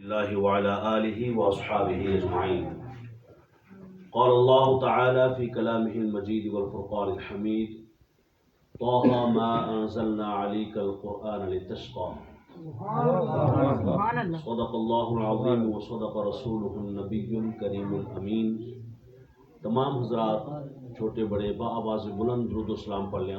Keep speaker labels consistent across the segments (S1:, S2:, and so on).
S1: الله وعلى آله وأصحابه أجمعين. قال الله تعالى في كلامه المجيد والفرقان الحميد: طه ما أنزلنا عليك القرآن لتشقى. صدق الله العظيم وصدق رسوله النبي الكريم الأمين. تمام حضرات چھوٹے بڑے با آواز بلند درود و سلام پڑھ لیں.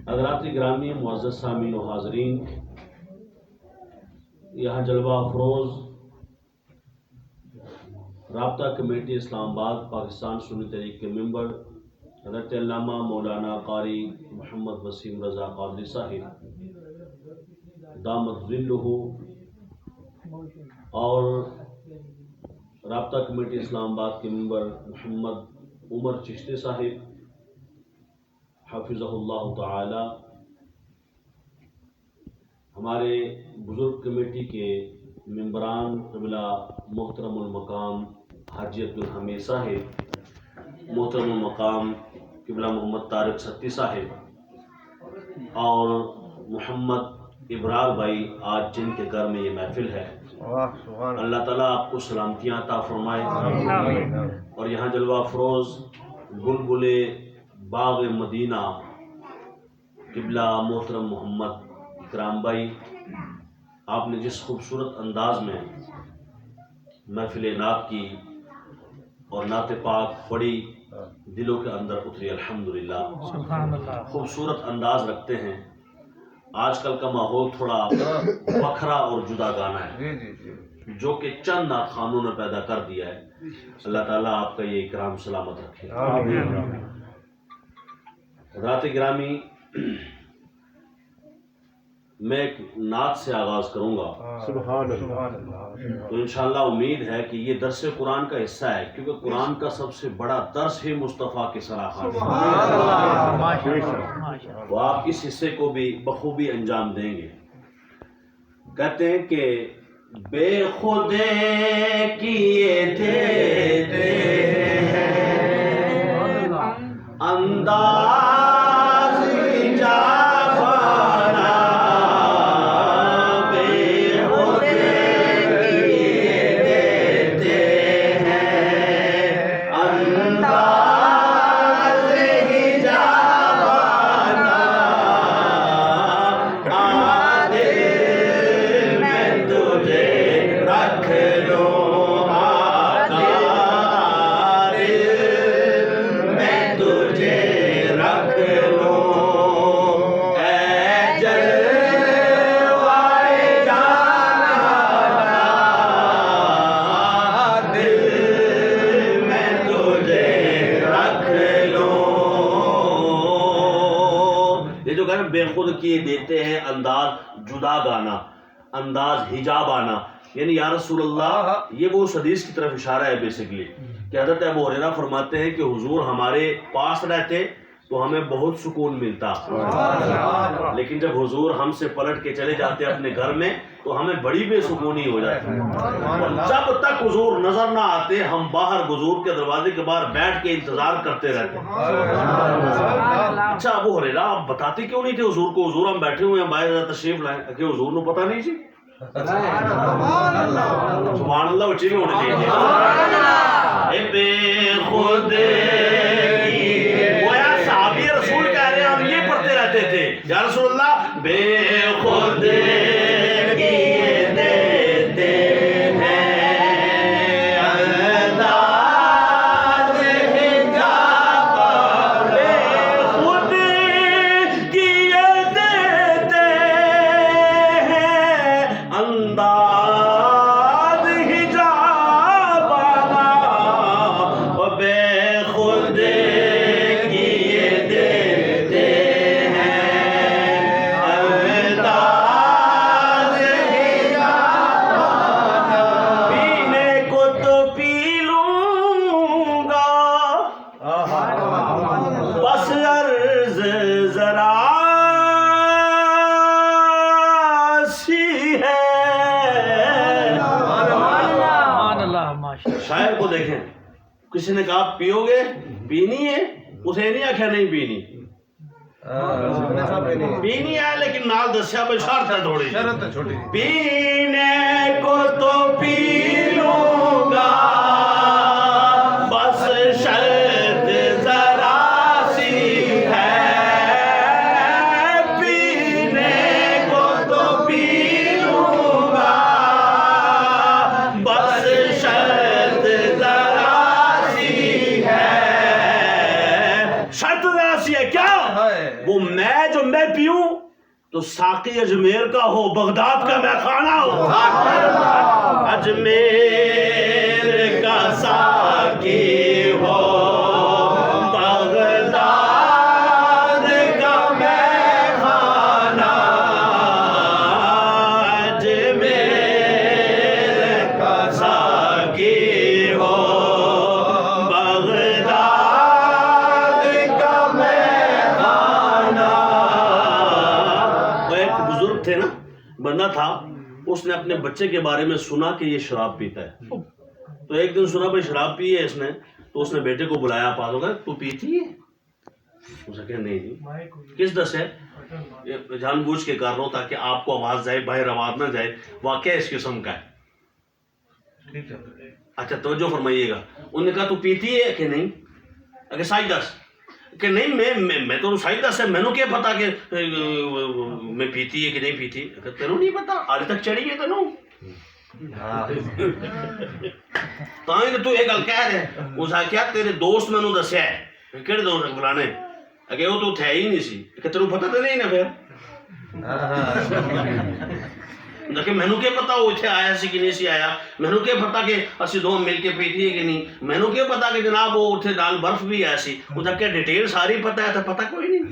S1: حضرات گرامی، معزز سامعین و حاضرین، یہاں جلوہ افروز رابطہ کمیٹی اسلام آباد پاکستان سنی تحریک کے ممبر حضرت علامہ مولانا قاری محمد وسیم رضا قادری صاحب دامت ظلہ، اور رابطہ کمیٹی اسلام آباد کے ممبر محمد عمر چشتی صاحب حفظہ اللہ تعالی، ہمارے بزرگ کمیٹی کے ممبران قبلہ محترم المقام حاجی عبدالحمید صاحب، محترم المقام قبلہ محمد طارق ستی صاحب، اور محمد ابرار بھائی آج جن کے گھر میں یہ محفل ہے، اللہ تعالیٰ آپ کو سلامتیاں عطا فرمائے. اور یہاں جلوہ افروز بلبل باغ مدینہ قبلہ محترم محمد اکرام بھائی، آپ نے جس خوبصورت انداز میں محفل نعت کی اور نعت پاک پڑھی، دلوں کے اندر اتری. الحمدللہ، خوبصورت انداز رکھتے ہیں. آج کل کا ماحول تھوڑا بکھرا اور جدا گانا ہے جو کہ چند نعت خوانوں نے پیدا کر دیا ہے. اللہ تعالیٰ آپ کا یہ اکرام سلامت رکھے. حضرات گرامی، میں ایک نعت سے آغاز کروں گا. تو انشاءاللہ امید ہے کہ یہ درس قرآن کا حصہ ہے، کیونکہ قرآن کا سب سے بڑا درس ہی مصطفیٰ کے صلاحات ہے. تو آپ اس حصے کو بھی بخوبی انجام دیں گے. کہتے ہیں کہ بے خودے کیے دیتے ہیں انداز جاوانا، بے خودے کیے دیتے ہیں انداز جاوانا، آدھے میں تجھے رکھ لوں بے خود کیے دیتے ہیں انداز جدا گانا، انداز حجاب آنا. یعنی یا رسول اللہ، یہ وہ اس حدیث کی طرف اشارہ ہے بیسیکلی کہ حضرت ابو ہریرہ فرماتے ہیں کہ حضور ہمارے پاس رہتے تو ہمیں بہت سکون ملتا، لیکن جب حضور ہم سے پلٹ کے چلے جاتے اپنے گھر میں تو ہمیں بڑی بے سکونی ہو جاتی. اور جب تک حضور نظر نہ آتے ہم باہر حضور کے دروازے کے باہر بیٹھ کے انتظار کرتے رہتے. اچھا ابو ہریرہ، آپ بتاتے کیوں نہیں تھے حضور کو؟ حضور ہم بیٹھے ہوئے ہیں، باہر تشریف لائیں، کہ حضور کو پتہ نہیں سی؟ سبحان اللہ، اچھی بھی ہونے چاہیے. بے خود گویا صحابی رسول کہہ رہے ہیں، ہم یہ پڑھتے رہتے تھے یا رسول اللہ بے خود شاعر کو دیکھیں, کسی نے کہا پیو گے, پینی ہے, اسے نہیں آخیا نہیں پینی, پینی ہے لیکن نال دسیا پہ شرط ہے تھوڑی, پینے کو تو پی لوں گا بس شرط ذرا سی ہے, پینے کو تو پی لوں گا بس شرط ذرا سی ہے. شرط ذرا سی ہے کیا؟ وہ میں جو میں پیوں تو ساقی اجمیر کا ہو, بغداد کا میں خانہ ہو, اجمیر کا ساقی ہو, بغداد کا میں خانہ, اجمیر کا ساقی ہو, بغداد کا میں خانہ. وہ ایک بزرگ تھے نا, بندہ تھا, اس نے اپنے بچے کے بارے میں سنا کہ یہ شراب پیتا ہے, تو ایک دن سنا بھائی شراب پی ہے اس نے, تو اس نے بیٹے کو بلایا پاس ہو کر, تو پیتی ہے؟ اس نے کہا نہیں. کس دس ہے؟ جان بوجھ کے کر رہا ہوں تاکہ آپ کو آواز جائے, باہر آواز نہ جائے, واقعہ اس قسم کا ہے. اچھا توجہ فرمائیے گا. انہوں نے کہا تو پیتی ہے کہ نہیں؟ اگر سائی دس کہ نہیں میں تو سائی دس ہے, میں نے کیا پتا کہ میں پیتی ہے کہ نہیں پیتی, تینوں نہیں پتا آج تک چڑھی ہے تینوں تو ایک گل کہہ رہے, اس نے کیا تیرے دوست میں نے دسیا ہے, کہڑے دوست بلانے, اگر وہ تو تھے ہی نہیں سی, کہ تینوں پتا تو نہیں نا پھر, کہ میں نے کیا پتا وہ اتنے آیا سی کہ نہیں سی آیا, میں نے کیا پتا کہ اسی دو مل کے پیتی ہے کہ نہیں, میں نے کیا پتا کہ جناب وہ اتنے نال برف بھی آیا سی, اس کیا ڈیٹیل ساری پتا ہے, تو پتا کوئی نہیں.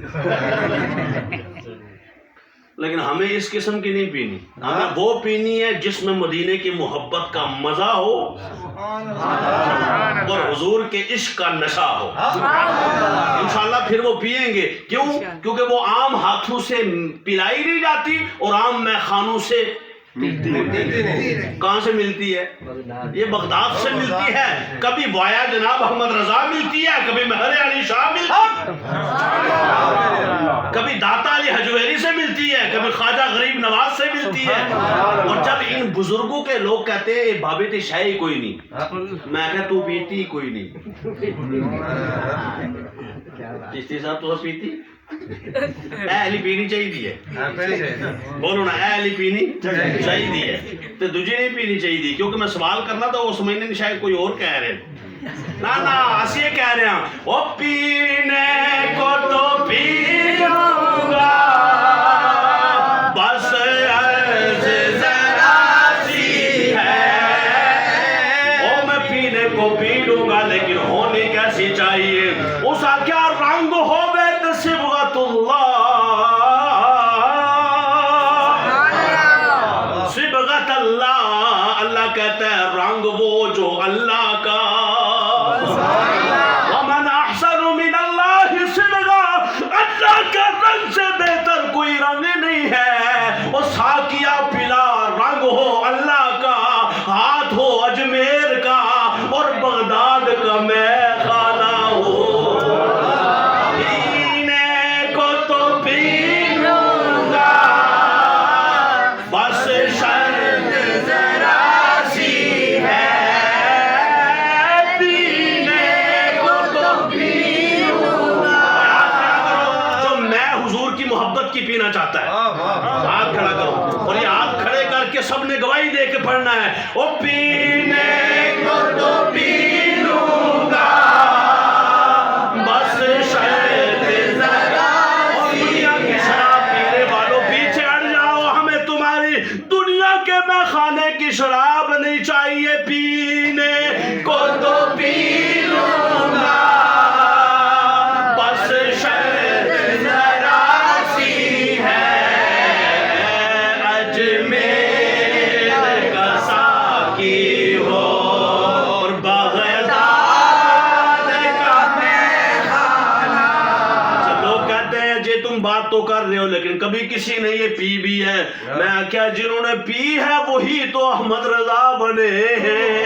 S1: لیکن ہمیں اس قسم کی نہیں پینی, ہمیں وہ پینی ہے جس میں مدینے کی محبت کا مزہ ہو اور حضور کے عشق کا نشہ ہو. انشاءاللہ پھر وہ پیئیں گے. کیوں؟ کیونکہ وہ عام ہاتھوں سے پلائی نہیں جاتی اور عام میخانوں سے کہاں سے ملتی ہے؟ یہ بغداد سے ملتی ہے. کبھی وایا جناب احمد رضا ملتی ہے, کبھی مہر علی شاہ ملتی ہے, کبھی داتا علی حجویری سے ملتی ہے, کبھی خواجہ غریب نواز سے ملتی ہے. اور جب ان بزرگوں کے لوگ کہتے ہیں بابی تی شاہی کوئی نہیں, میں کہتا تو پیتی کوئی نہیں. چشتی صاحب تو پیتی اہلی پینی چاہیے, بولو نا اہلی پینی چاہیے, تو دوجی نہیں پینی چاہیے. کیونکہ میں سوال کرنا تھا, وہ سمجھنے شاید کوئی اور کہہ رہے, نا اسی یہ کہہ رہے ہیں, وہ پینے کو تو پی لوں گا بس عرض ذرا سی ہے, وہ میں پینے کو پی لوں گا لیکن ہونی کیسی چاہیے, اس کا کیا رنگ ہو بیت صبغت اللہ, صبغت اللہ, اللہ کہتا ہے رنگ وہ جو اللہ کا, ومن احسن من اللہ صبغا, اللہ کا رنگ سے بہتر کوئی رنگ نہیں ہے. وہ ساقیہ پلا رنگ ہو اللہ کا, ہاتھ ہو اجمیر کا اور بغداد کا میں خانہ ہو, پینے کو تو پی لوں گا بس شرط ذرا سی ہے, پینے کو تو پی لوں گا. جو میں حضور کی محبت کی پینا چاہتا ہے ہاتھ کھڑا کرو, اور یہ ہاتھ کھڑے کر کے سب نے گواہی دے کے پڑھنا ہے, وہ پینے کو تو پی لوں گا بس شرط ذرا سی. دنیا کی شراب پینے والوں پیچھے ہٹ جاؤ, ہمیں تمہاری دنیا کے میں خانے کی شراب نہیں چاہیے, پینے کو تو پی لوں گا بس شرط ذرا سی ہے, اجمیر کا ساقی ہو اور بغداد کا میخانہ. لوگ کہتے ہیں جی تم بات تو کر رہے ہو لیکن کبھی کسی نے یہ پی بھی ہے. میں کیا جنہوں نے پی ہے وہی تو احمد رضا بنے ہیں.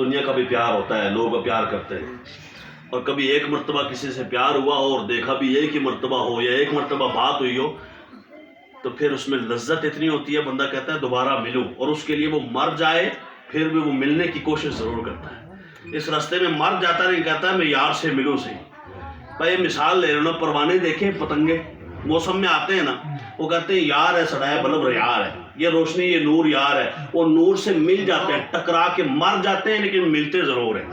S1: دنیا کا بھی پیار ہوتا ہے, لوگ پیار کرتے ہیں, اور کبھی ایک مرتبہ کسی سے پیار ہوا اور دیکھا بھی ایک ہی مرتبہ ہو یا ایک مرتبہ بات ہوئی ہو, تو پھر اس میں لذت اتنی ہوتی ہے, بندہ کہتا ہے دوبارہ ملوں, اور اس کے لیے وہ مر جائے پھر بھی وہ ملنے کی کوشش ضرور کرتا ہے. اس راستے میں مر جاتا نہیں, کہتا ہے میں یار سے ملوں سے. بھائی مثال لے لو نا, پروانے دیکھیں, پتنگے موسم میں آتے ہیں نا, وہ کہتے ہیں یار ہے سڑایا بلب یار ہے, یہ روشنی یہ نور یار ہے, وہ نور سے مل جاتے ہیں, ٹکرا کے مر جاتے ہیں لیکن ملتے ضرور ہیں,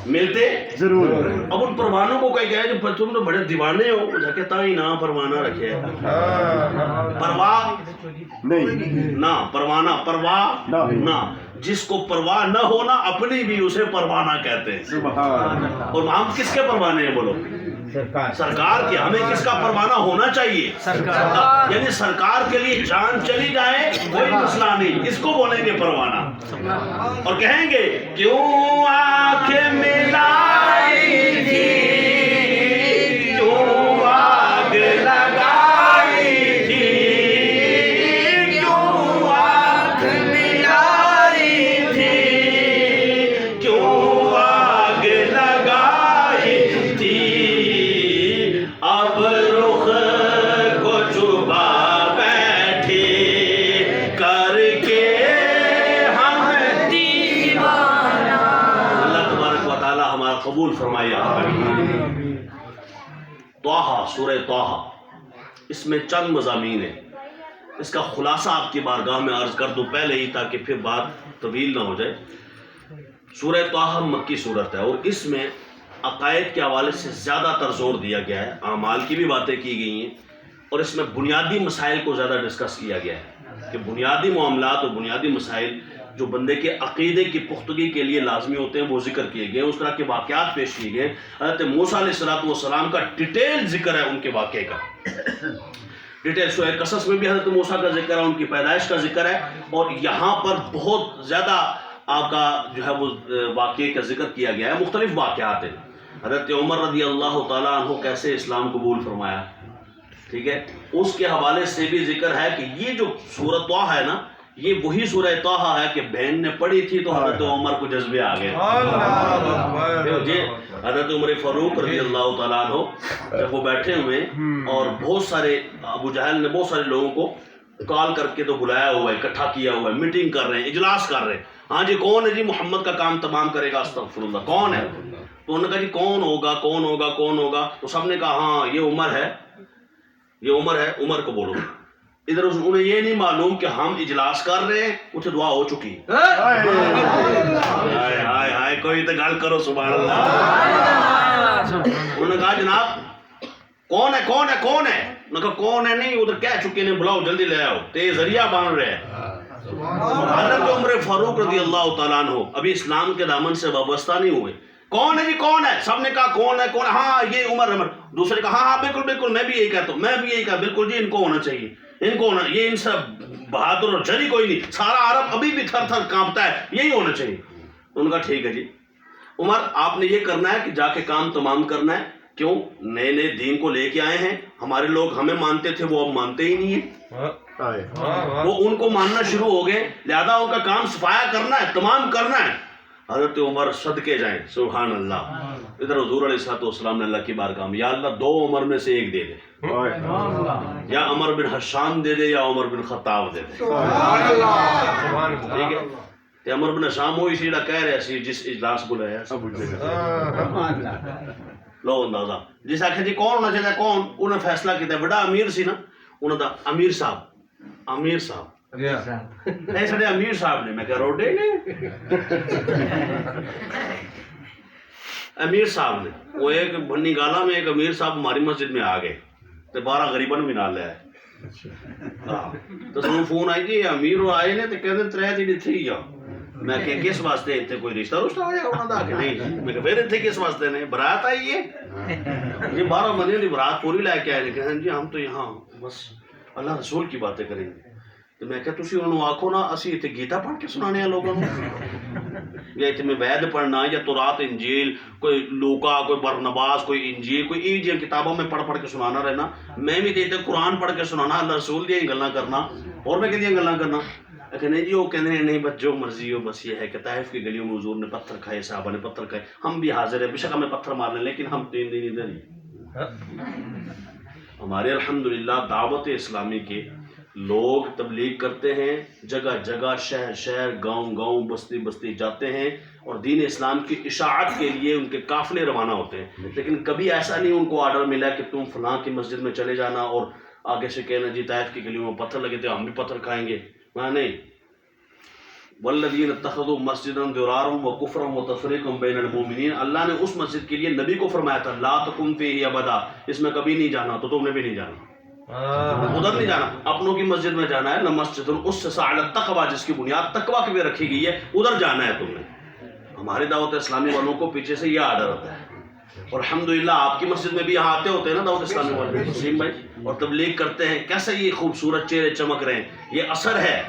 S1: ملتے ضرور. اب ان پروانوں کو کوئی کہے کہ تم تو بڑے دیوانے ہو, کہتا ہی نہ پروانہ رکھے, پرواہ نہیں نہ پروانہ, پرواہ نہ, جس کو پرواہ نہ ہونا اپنی بھی اسے پروانہ کہتے ہیں. اور ہم کس کے پروانے ہیں بولو؟ سرکار کے. ہمیں کس کا پروانہ ہونا چاہیے؟ سرکار. یعنی سرکار کے لیے جان چلی جائے کوئی مسئلہ نہیں, اس کو بولیں گے پروانہ. اور کہیں گے کیوں آنکھیں ملائی تھی, کیوں آگ لگائی تھی, کیوں آنکھ ملائی تھی, کیوں آگ لگائی تھی, اب رخ کو چھپا بیٹھے کر کے ہم دیوانہ. اللہ تبارک و تعالی ہمارا قبول فرمائے. طٰہٰ, سورہ طٰہٰ, اس میں چند مضامین ہیں. اس کا خلاصہ آپ کی بارگاہ میں عرض کر دوں پہلے ہی, تاکہ پھر بات طویل نہ ہو جائے. سورہ طٰہٰ مکی صورت ہے, اور اس میں عقائد کے حوالے سے زیادہ تر زور دیا گیا ہے, اعمال کی بھی باتیں کی گئی ہیں, اور اس میں بنیادی مسائل کو زیادہ ڈسکس کیا گیا ہے کہ بنیادی معاملات اور بنیادی مسائل جو بندے کے عقیدے کی پختگی کے لیے لازمی ہوتے ہیں وہ ذکر کیے گئے. اس طرح کے واقعات پیش کیے گئے. حضرت موسیٰ علیہ السلام کا ڈیٹیل ذکر ہے ان کے واقعے کا, ڈیٹیل. سورہ قصص میں بھی حضرت موسیٰ کا ذکر ہے, ان کی پیدائش کا ذکر ہے, اور یہاں پر بہت زیادہ آپ کا جو ہے وہ واقعے کا ذکر کیا گیا ہے. مختلف واقعات ہیں. حضرت عمر رضی اللہ تعالیٰ عنہ کیسے اسلام قبول فرمایا, ٹھیک ہے, اس کے حوالے سے بھی ذکر ہے کہ یہ جو سورۃ طٰہٰ ہے نا, یہ وہی سورہ طٰہٰ ہے کہ بہن نے پڑھی تھی تو حضرت عمر کو جذبے آ گئے. حضرت عمر فاروق رضی اللہ تعالیٰ عنہ جب وہ بیٹھے ہوئے اور بہت سارے ابو جہل نے بہت سارے لوگوں کو کال کر کے تو بلایا ہوا ہے, اکٹھا کیا ہوا ہے, میٹنگ کر رہے ہیں, اجلاس کر رہے ہیں. ہاں جی کون ہے جی محمد کا کام تمام کرے گا, استغفر اللہ, کون ہے؟ تو انہوں نے کہا جی کون ہوگا کون ہوگا کون ہوگا. تو سب نے کہا ہاں یہ عمر ہے, یہ عمر ہے, عمر کو بولو. ادھر انہیں یہ نہیں معلوم کہ ہم اجلاس کر رہے ہیں, اتنے دعا ہو چکی. ہائے ہائے ہائے, کوئی تو گل کرو سبحان اللہ. انہوں نے کہا جناب کون ہے کون ہے کون ہے؟ انہوں نے کہا کون ہے نہیں, ادھر کہہ چکے ہیں, بلاؤ جلدی لے آؤ, تیز ذریعہ بن رہے ہیں. حضرت عمر فاروق رضی اللہ تعالیٰ عنہ ابھی اسلام کے دامن سے وابستہ نہیں ہوئے. کون ہے جی کون ہے؟ سب نے کہا کون ہے کون ہے, ہاں یہ عمر عمر. دوسرے کہا ہاں بالکل بالکل, میں بھی یہی کہتا ہوں, میں بھی یہی کہا, بالکل جی ان کو ہونا چاہیے, ان کو ہونا, یہ ان سے بہادر اور جری کوئی نہیں, سارا عرب ابھی بھی تھر تھر کانپتا ہے, یہی ہونا چاہیے. انہوں نے کہا ٹھیک ہے جی عمر, آپ نے یہ کرنا ہے کہ جا کے کام تمام کرنا ہے. کیوں؟ نئے نئے دین کو لے کے آئے ہیں, ہمارے لوگ ہمیں مانتے تھے وہ اب مانتے ہی نہیں ہیں, وہ ان کو ماننا شروع ہو گئے, لہذا ان کا کام صفایا کرنا ہے, تمام کرنا ہے. حضرت عمر صدقے جائیں, سبحان اللہ. ادھر حضور علیہ الصلوۃ والسلام نے اللہ کی بارگاہ میں, یا اللہ دو عمر میں سے ایک دے دے, یا عمر بن حشام دے دے یا عمر بن خطاب دے دے. ٹھیک ہے, تے عمر بن حشام وہ اسی جڑا کہہ رہا سی جس اجلاس بلایا لو اندازہ, جس آخر جی کون ہونا چاہیے کون, انہوں نے فیصلہ کیا. بڑا امیر سی نا, انہوں نے امیر صاحب, امیر صاحب نہیں سڑے امیر صاحب نے, میں کہہ روڈے نے امیر صاحب نے, وہ ایک بھنی گالا میں ایک امیر صاحب ہماری مسجد میں آ گئے, تو 12 غریبن بھی نال لے آئے. تو سنوں فون آئی جی امیر آئے نے, تو کہتے 3 دن اتنے ہی آ. میں کہ کس واسطے اتنے کوئی رشتہ آیا انہوں نے, کہ نہیں. میں کہ پھر اتنے کس واسطے نے, برات آئی ہے جی 12 بندے کی برات پوری لے کے آئے. کہ جی ہم تو یہاں بس اللہ رسول کی باتیں کریں گے. تو میں کہا تسی انہوں آکھو نا اسی اتنے گیتا پڑھ کے سنانے ہیں لوگوں یا اتنے میں وید پڑھنا, یا تورات انجیل, کوئی لوکا, کوئی برنباس, کوئی انجیل, کوئی ای جی کتابوں میں پڑھ کے سنانا رہنا. میں بھی دیتے قرآن پڑھ کے سنانا, اللہ رسول دیا گلاں کرنا, اور میں کہ دیا گلاں کرنا. کہ نہیں جی وہ کہتے ہیں نہیں بس جو مرضی ہو، بس یہ ہے کہ طائف کی گلیوں میں حضور نے پتھر کھائے، صحابہ نے پتھر کھائے، ہم بھی حاضر ہیں، بے شک ہمیں پتھر مار لیں لیکن ہم 3 دن ادھر ہی۔ ہمارے الحمدللہ دعوت اسلامی کے لوگ تبلیغ کرتے ہیں، جگہ جگہ شہر شہر گاؤں گاؤں بستی بستی جاتے ہیں اور دین اسلام کی اشاعت کے لیے ان کے قافلے روانہ ہوتے ہیں، لیکن کبھی ایسا نہیں ان کو آرڈر ملا کہ تم فلاں کی مسجد میں چلے جانا اور آگے سے کہنا جی طائف کی گلیوں میں پتھر لگے تھے ہم بھی پتھر کھائیں گے، نہیں۔ والذین اتخذوا مسجدا ضرارا وکفرا وتفریقا بین المؤمنین، اللہ نے اس مسجد کے لیے نبی کو فرمایا تھا لا تقم فیہ ابدا، اس میں کبھی نہیں جانا، تو تم نے بھی نہیں جانا، ادھر نہیں جانا، اپنوں کی مسجد میں جانا ہے، لمسجد اسس علی التقوی، جس کی بنیاد تقوی کے پہ رکھی گئی ہے، ادھر جانا ہے تم نے۔ ہمارے دعوت اسلامی والوں کو پیچھے سے یہ آرڈر ہوتا ہے، اور الحمدللہ آپ کی مسجد میں بھی یہاں آتے ہوتے ہیں نا دعوت اسلامی والے وسیم بھائی، اور تبلیغ کرتے ہیں، کیسے یہ خوبصورت چہرے چمک رہے ہیں، یہ اثر ہے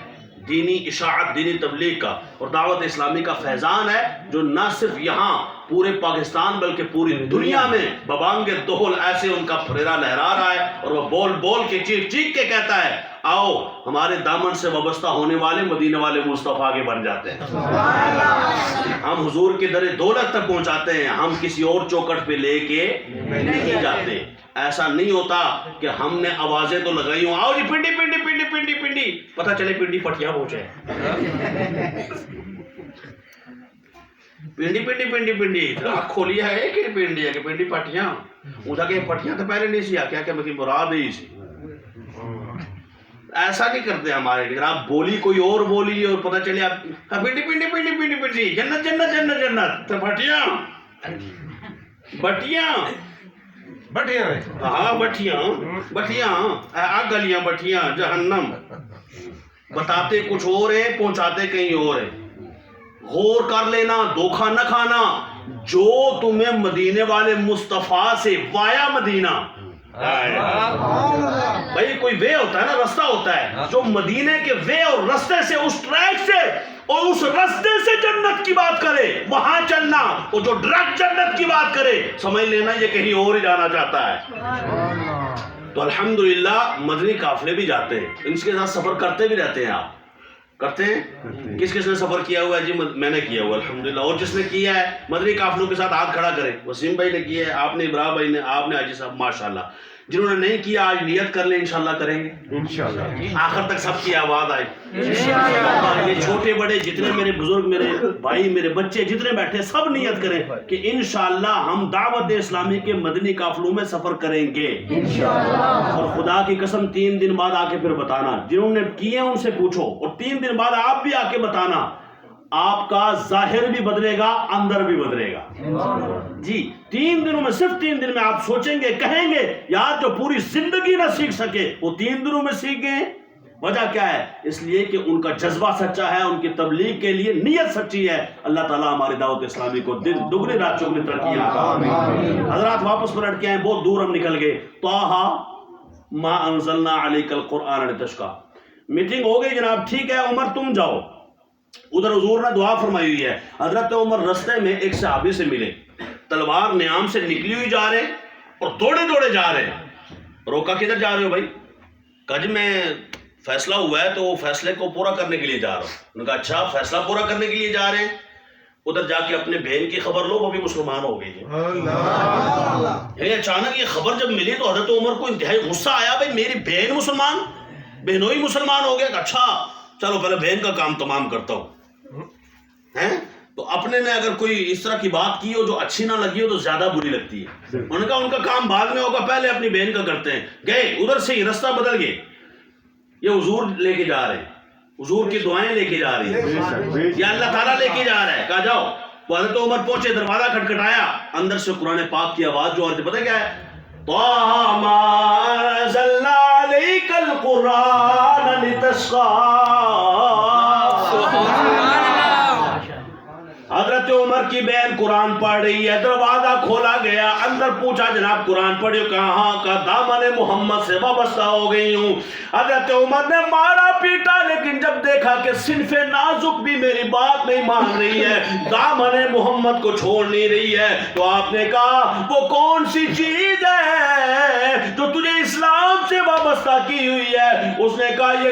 S1: دینی اشاعت، دینی تبلیغ کا، اور دعوت اسلامی کا فیضان ہے جو نہ صرف یہاں پورے پاکستان بلکہ پوری دنیا میں ببانگ دہل ایسے ان کا پھریرا لہرا رہا ہے، اور وہ بول بول کے چیخ چیخ کے کہتا ہے آؤ ہمارے دامن سے وابستہ ہونے والے مدینے والے مصطفیٰ کے بن جاتے ہیں، ہم حضور کے در دولت تک پہنچاتے ہیں، ہم کسی اور چوکٹ پہ لے کے نہیں جاتے۔ ایسا نہیں ہوتا کہ ہم نے آوازیں تو لگائی ہوں آؤ جی پنڈی پنڈی پنڈی پنڈی پنڈی، پتہ چلے پنڈی پٹیاں پہنچے، پنڈی پنڈی پنڈی پنڈی آنکھ کھولی ہے کہ پنڈی ہے کہ پنڈی پٹیاں، اُنہا کہ پٹیاں تو پہلے نہیں سی کیا مجھے مراد ہی سی، ایسا نہیں کرتے ہمارے، لیکن آپ بولی کوئی اور بولی اور پتہ چلے آپ پنڈی پنڈی پنڈی پنڈی پنڈی جنت جنت جنت جنت تو بٹیاں بٹیاں
S2: بٹیاں
S1: ہاں بٹیاں بٹیاں گلیاں بٹیاں جہنم، بتاتے کچھ اور ہیں پہنچاتے کہیں اور ہیں۔ غور کر لینا، دھوکہ نہ کھانا، جو تمہیں مدینے والے مصطفیٰ سے وایا مدینہ، بھائی کوئی وے ہوتا ہے نا، رستہ ہوتا ہے، جو مدینے کے وے اور رستے سے، اس ٹریک سے اور اس رستے سے جنت کی بات کرے وہاں چلنا، اور جو ڈائریکٹ جنت کی بات کرے سمجھ لینا یہ کہیں اور ہی جانا چاہتا ہے۔ تو الحمدللہ مدنی قافلے بھی جاتے ہیں، ان کے ساتھ سفر کرتے بھی رہتے ہیں۔ آپ کرتے ہیں؟ کس کس نے سفر کیا ہوا ہے؟ جی میں نے کیا ہوا الحمدللہ، اور جس نے کیا ہے مدنی قافلوں کے ساتھ ہاتھ کھڑا کرے، وسیم بھائی نے کیا ہے، آپ نے، ابراہیم بھائی نے، آپ نے، حاجی صاحب ماشاءاللہ۔ جنہوں نے نہیں کیا آج نیت کر لیں، انشاءاللہ کریں گے، انشاءاللہ آخر تک سب کی آواز آئے، یہ چھوٹے بڑے جتنے میرے بزرگ، میرے بھائی، میرے بچے جتنے بیٹھے سب نیت کریں کہ انشاءاللہ ہم دعوت اسلامی کے مدنی قافلوں میں سفر کریں گے، اور خدا کی قسم 3 دن بعد آ کے پھر بتانا، جنہوں نے کیے ان سے پوچھو، اور 3 دن بعد آپ بھی آ کے بتانا، آپ کا ظاہر بھی بدلے گا، اندر بھی بدلے گا جی۔ 3 دنوں میں، صرف 3 دن میں آپ سوچیں گے، کہیں گے یار جو پوری زندگی نہ سیکھ سکے وہ 3 دنوں میں سیکھ گئے۔ وجہ کیا ہے؟ اس لیے کہ ان کا جذبہ سچا ہے، ان کی تبلیغ کے لیے نیت سچی ہے۔ اللہ تعالیٰ ہماری دعوت اسلامی کو دن دگنی رات چگنی ترقی عطا فرمائے۔ حضرات واپس پلٹ کے آئیں، بہت دور ہم نکل گئے۔ طٰہٰ مَا أَنزَلْنَا عَلَيْكَ الْقُرْآنَ لِتَشْقَىٰ، میٹنگ ہو گئی جناب، ٹھیک ہے عمر تم جاؤ، ادھر حضور نے دعا فرمائی ہوئی ہے۔ حضرت عمر رستے میں ایک صحابی سے ملے، تلوار نیام سے نکلی ہوئی جا رہے اور دوڑے دوڑے جا رہے ہیں۔ روکا کدھر جا رہے ہو بھائی؟ کہا جی میں فیصلہ ہوا ہے تو وہ فیصلے کو پورا کرنے کے لیے جا رہا ہوں۔ انہوں نے کہا اچھا فیصلہ پورا کرنے کے لیے جا رہے ہیں، ادھر جا کے اپنے بہن کی خبر لو، وہ بھی مسلمان ہو گئی ہے۔ اچانک یہ خبر جب ملی تو حضرت عمر کو انتہائی غصہ آیا، بھائی میری بہن مسلمان، بہنوئی مسلمان ہو گیا۔ اچھا چلو پہلے بہن کا کام تمام کرتا ہوں۔ تو اپنے نے اگر کوئی اس طرح کی بات کی ہو جو اچھی نہ لگی ہو تو زیادہ بری لگتی ہے۔ انہوں نے کہا ان کا کام بعد میں ہوگا، پہلے اپنی بہن کا کرتے ہیں۔ گئے ادھر سے ہی رستہ بدل گئے، یہ حضور لے کے جا رہے ہیں، حضور کی دعائیں لے کے جا رہی ہیں، یا اللہ تعالیٰ لے کے جا رہا ہے۔ کہا جاؤ، وہ حضرت عمر پہنچے، دروازہ کھٹکھٹایا، اندر سے قرآن پاک کی آواز جو آتی پتہ کیا ہے؟ طٰہٰ مَا أَنزَلْنَا عَلَيْكَ الْقُرْآنَ لِتَشْقَىٰ۔ حضرت عمر کی بہن قرآن پڑھ رہی ہے، دروازہ کھولا گیا، اندر پوچھا جناب قرآن پڑھی ہو؟ کہاں؟ کا دامن محمد سے وابستہ ہو گئی ہوں۔ حضرت عمر نے مارا پیٹا، لیکن جب دیکھا کہ صنف نازک بھی میری بات نہیں مان رہی ہے، دامن محمد کو چھوڑ نہیں رہی ہے، تو آپ نے کہا وہ کون سی چیز ہے جو تجھے اسلام سے وابستہ کی ہوئی ہے؟ اس نے کہا یہ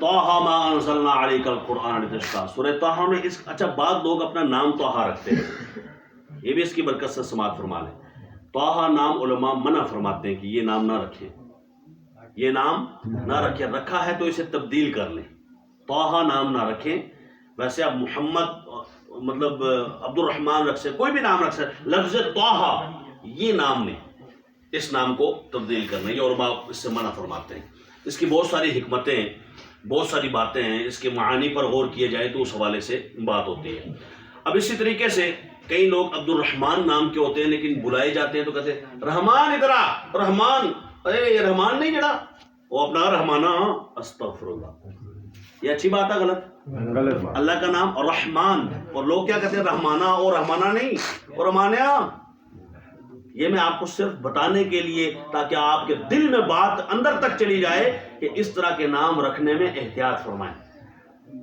S1: طٰہٰ ما انزلنا علیک القرآن لتشقیٰ، سورہ طٰہٰ میں اس اچھا بعض لوگ اپنا نام طٰہٰ رکھتے ہیں، یہ بھی اس کی برکت سے سماعت فرما لیں۔ طٰہٰ نام علماء منع فرماتے ہیں کہ یہ نام نہ رکھیں، یہ نام نہ رکھیں، رکھا ہے تو اسے تبدیل کر لیں، طٰہٰ نام نہ رکھیں۔ ویسے آپ محمد مطلب عبد الرحمن رکھ سکتے، کوئی بھی نام رکھ سکتے، لفظ طٰہٰ یہ نام نہیں، اس نام کو تبدیل کرنا، یہ علماء اس سے منع فرماتے ہیں۔ اس کی بہت ساری حکمتیں، بہت ساری باتیں ہیں، اس کے معانی پر غور کیے جائے تو اس حوالے سے بات ہوتی ہے۔ اب اسی طریقے سے کئی لوگ عبد الرحمن نام کے ہوتے ہیں لیکن بلائے جاتے ہیں تو کہتے ہیں رحمان ادھر آ، رحمان، اے یہ رحمان نہیں جڑا وہ اپنا رحمانہ، استغفر اللہ، یہ اچھی بات ہے غلط؟ اللہ کا نام رحمان، اور لوگ کیا کہتے ہیں رحمانہ، اور رحمانہ نہیں، اور رحمانیہ۔ یہ میں آپ کو صرف بتانے کے لیے تاکہ آپ کے دل میں بات اندر تک چلی جائے کہ اس طرح کے نام رکھنے میں احتیاط فرمائیں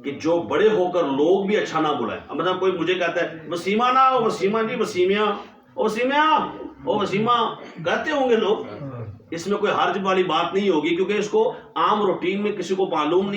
S1: کہ جو بڑے ہو کر لوگ بھی اچھا نہ بلائیں۔ اب مثلا کوئی مجھے کہتا ہے وسیمہ نہ ہو، وسیمہ جی، وسیمیہ، او وسیمیہ، او وسیمہ کہتے ہوں گے لوگ، اس میں کوئی حرج والی بات نہیں ہوگی، کیونکہ اس کو عام روٹین میں کسی کو معلوم نہیں